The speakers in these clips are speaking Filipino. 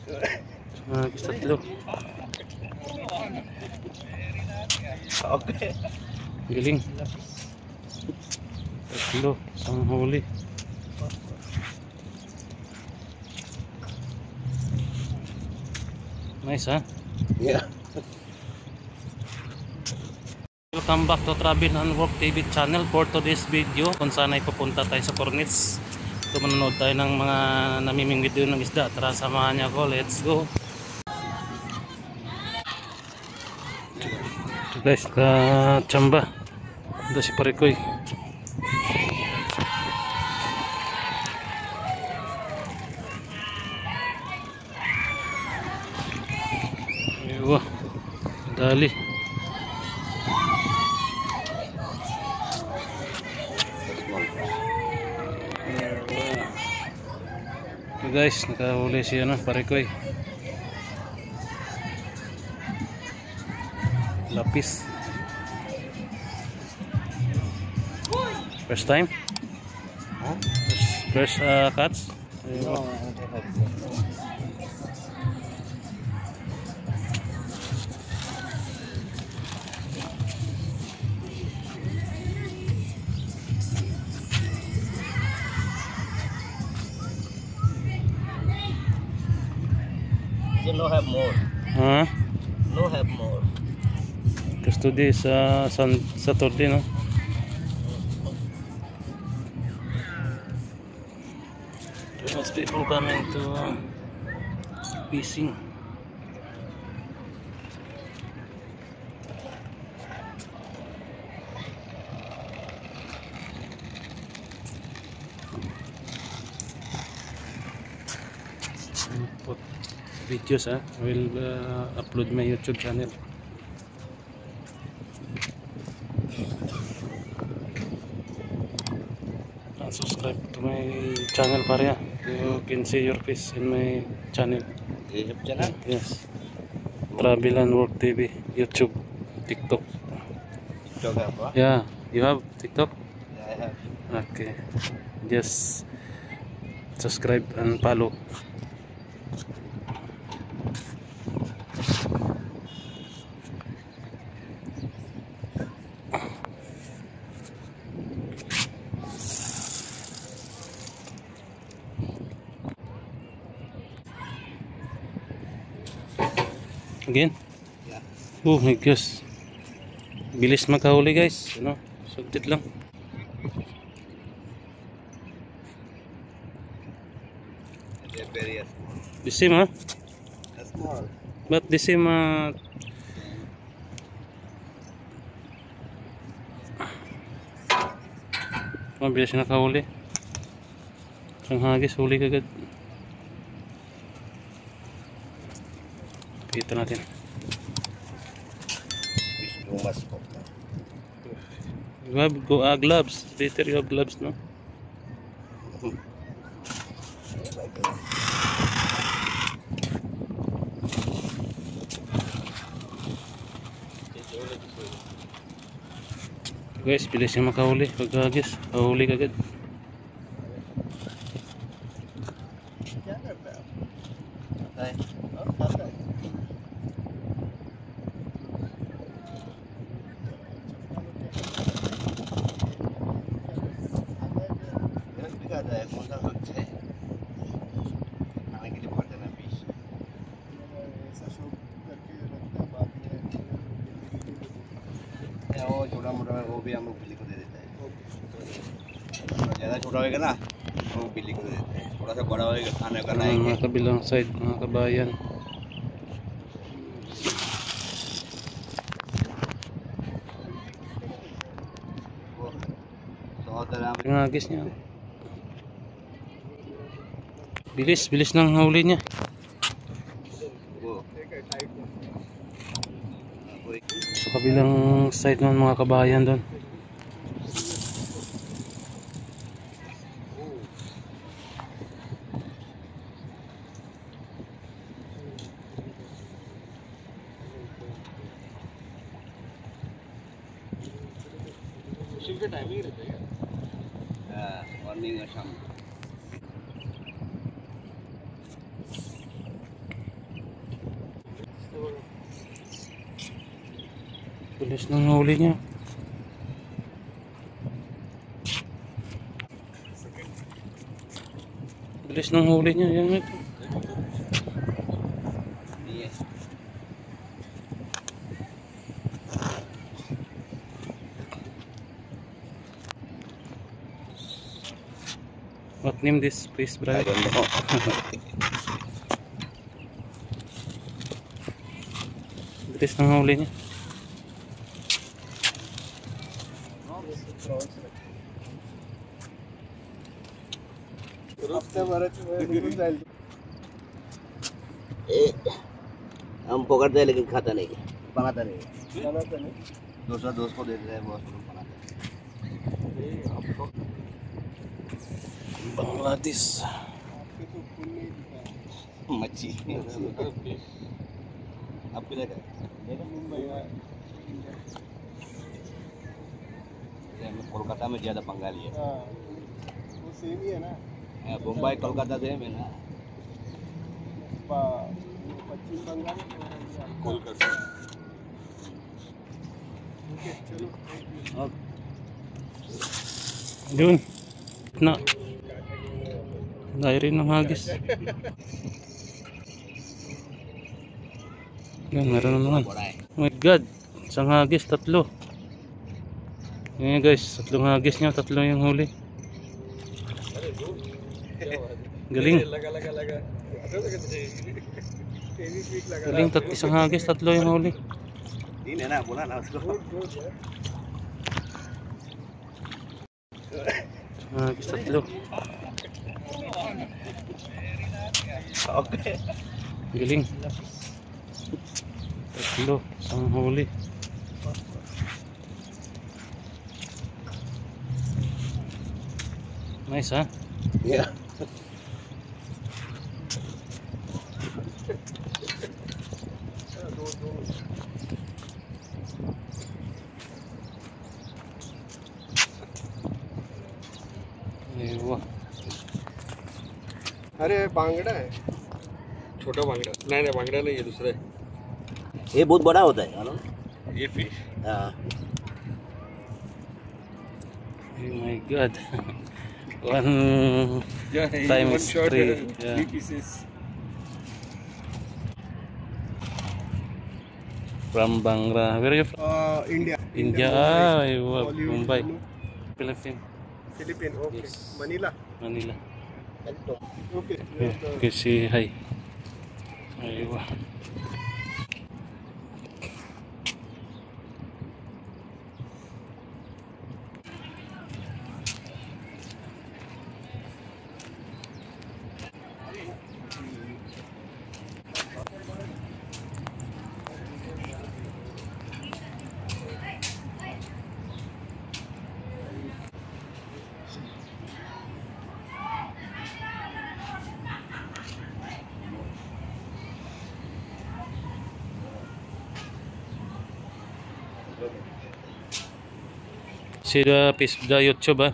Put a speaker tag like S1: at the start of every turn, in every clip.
S1: Tatlo.
S2: Okay.
S1: Galing. Tatlo. Isang huli. Nice, ha?
S2: Yeah.
S1: Welcome back to Travel and Work TV channel. For today's video, kung saan ay papunta tayo sa Cornets. So manonood tayo ng mga namiming video ng isda. Tara, samahan niyo ako. Let's go. Ito guys, Chamba. Ito si Parikoy. Ewa, dali. Ito guys, nakahuli si Parikoy. Lapis. First time?
S2: Huh?
S1: First catch?
S2: No, you no have more.
S1: Huh?
S2: No have more.
S1: Because today is Saturday, no? There must people coming to fishing. Put videos, I will upload my YouTube channel. And subscribe to my channel, Paria. You can see your face in my channel.
S2: YouTube channel?
S1: Yes. Travel and Work TV, YouTube, TikTok.
S2: TikTok have what?
S1: Yeah, you have TikTok?
S2: Yeah, I have.
S1: Okay. Just subscribe and follow. Again?
S2: Yeah.
S1: Oh my gosh. Bilis makahuli guys. Ano? Sugtit lang.
S2: They're very small.
S1: The same, ha?
S2: Small.
S1: But the same mabilis nakahuli. Isang hagis, huli kagad. Kita natin.
S2: You must pop.
S1: You have gloves. Later you have gloves, no? Guys, bilis niya makahuli. Pag hagis, kahuli kagad.
S2: वो छोटा मोटा वो भी हम लोग बिल्ली को दे देते हैं। ज़्यादा छोटा होगा ना वो बिल्ली को दे देते हैं। थोड़ा सा बड़ा होगा खाने का लाएंगे।
S1: Mga kabilang side, mga kabayan. Yung hagis niya. Bilis ng huli niya. Sa kabilang side ng mga kabayan doon.
S2: Morning और शाम
S1: Bilis ng huli niya. Bilis ng huli niya. Yan ito.
S2: Yes.
S1: What name this fish, bro?
S2: I don't know.
S1: Bilis ng huli niya.
S2: हम पकड़ते हैं लेकिन खाता नहीं, बनाता नहीं। दूसरा दोस्त को देते हैं, वो बनाता
S1: Bangladesh.
S2: है। मच्छी आपको देखा कोलकाता में ज्यादा बंगाली है।
S3: वो सेम ही है ना।
S2: मुंबई कोलकाता सेम है ना।
S3: पश्चिम बंगाल कोलकाता। चलो
S1: Yun. Na. Dahil rin ng hagis. Yan, meron na naman.
S2: बड़ा है।
S1: Oh my God. Isang hagis, tatlo. Yan guys, tatlong hagis niya, tatlo yung huli. Galing. Galing, isang hagis, tatlo yung huli.
S2: तीन है ना, बोला ना उसको।
S1: Hagis, tatlo.
S2: Okay.
S1: Galing. Tatlo, isang huli. Nice, ha?
S2: Yeah.
S1: Ewa.
S3: अरे बांगड़ा है, छोटा बांगड़ा। नहीं बांगड़ा नहीं है, दूसरा है।
S2: ये बहुत बड़ा होता है मालूम?
S3: ये फिश
S2: हाँ।
S1: Oh my God. One times three. Yeah.
S3: pieces.
S1: From Bangra. Where are you from?
S3: India
S1: India. Ah, Ewa. Mumbai. Philippines.
S3: Philippine. Okay
S1: Yes.
S3: Manila.
S1: Manila.
S3: Okay
S1: Okay, say hi. Ewa. See the YouTube, ah.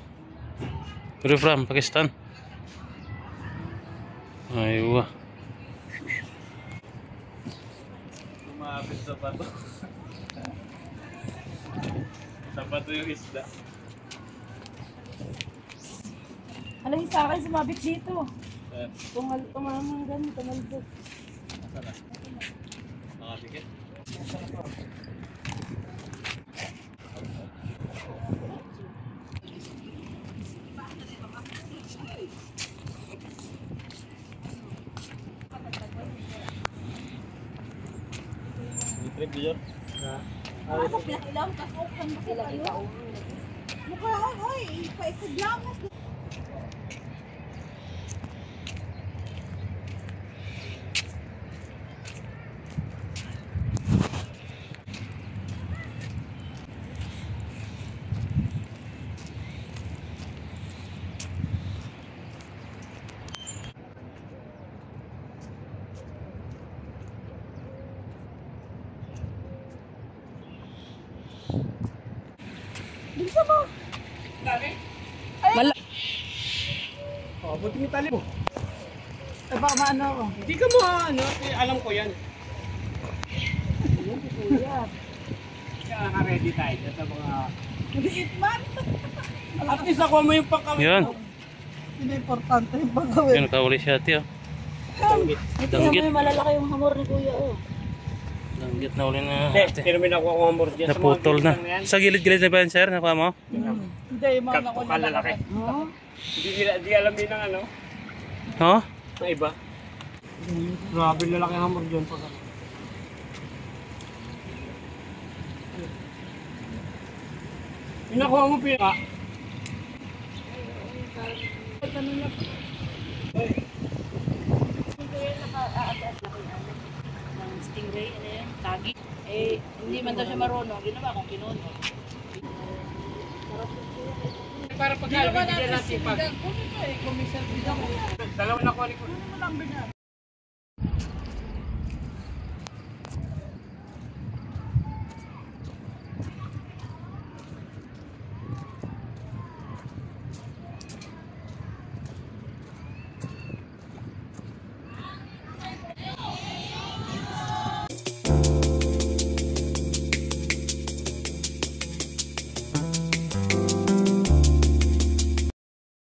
S1: Where are you from? Pakistan? Aywa.
S3: Kumapit sa pato. Sa pato yung isda.
S4: Alam niyo sa akin, sumabit dito. Tumamang ganun, tumalbog.
S3: Nakapikit.
S4: Ako pinakilang kasok kan ba kayo? Mukha oy, paikod lang. Bisa mo. Wala.
S3: Oh, buti mo tali mo.
S4: Taba maano ako.
S3: Hindi ka mo alam ko yan.
S4: Kuya.
S3: naka-ready tayo sa mga...
S4: Maliit man.
S3: At least ako mo yung pagkawin.
S1: Yun.
S4: Hindi importante yung pagkawin.
S1: Yun, nakahuli siya ate oh.
S5: Ito yung malalaki yung hamor ni Kuya, oh.
S1: Danggit na uli na
S3: Hindi,
S1: ate.
S3: pero may nakuha ko ang board dyan.
S1: Naputol na. Sa gilid-gilid na ba yan sir? Nakuha mo?
S4: Hindi, yung mga
S3: Kat ko lalaki. Hindi alam din ng ano,
S1: Oo?
S3: ng iba. Grabe lalaki ang hamor dyan. Pinakuha mo pina.
S5: Ng stingray, ano yan? Tagi. Eh, hindi man daw siya marunong. Ginawa kong kinuno.
S3: Para pagkalabigyan natin pag...
S4: Kung ito eh, komisyon.
S3: Dalawa na ko.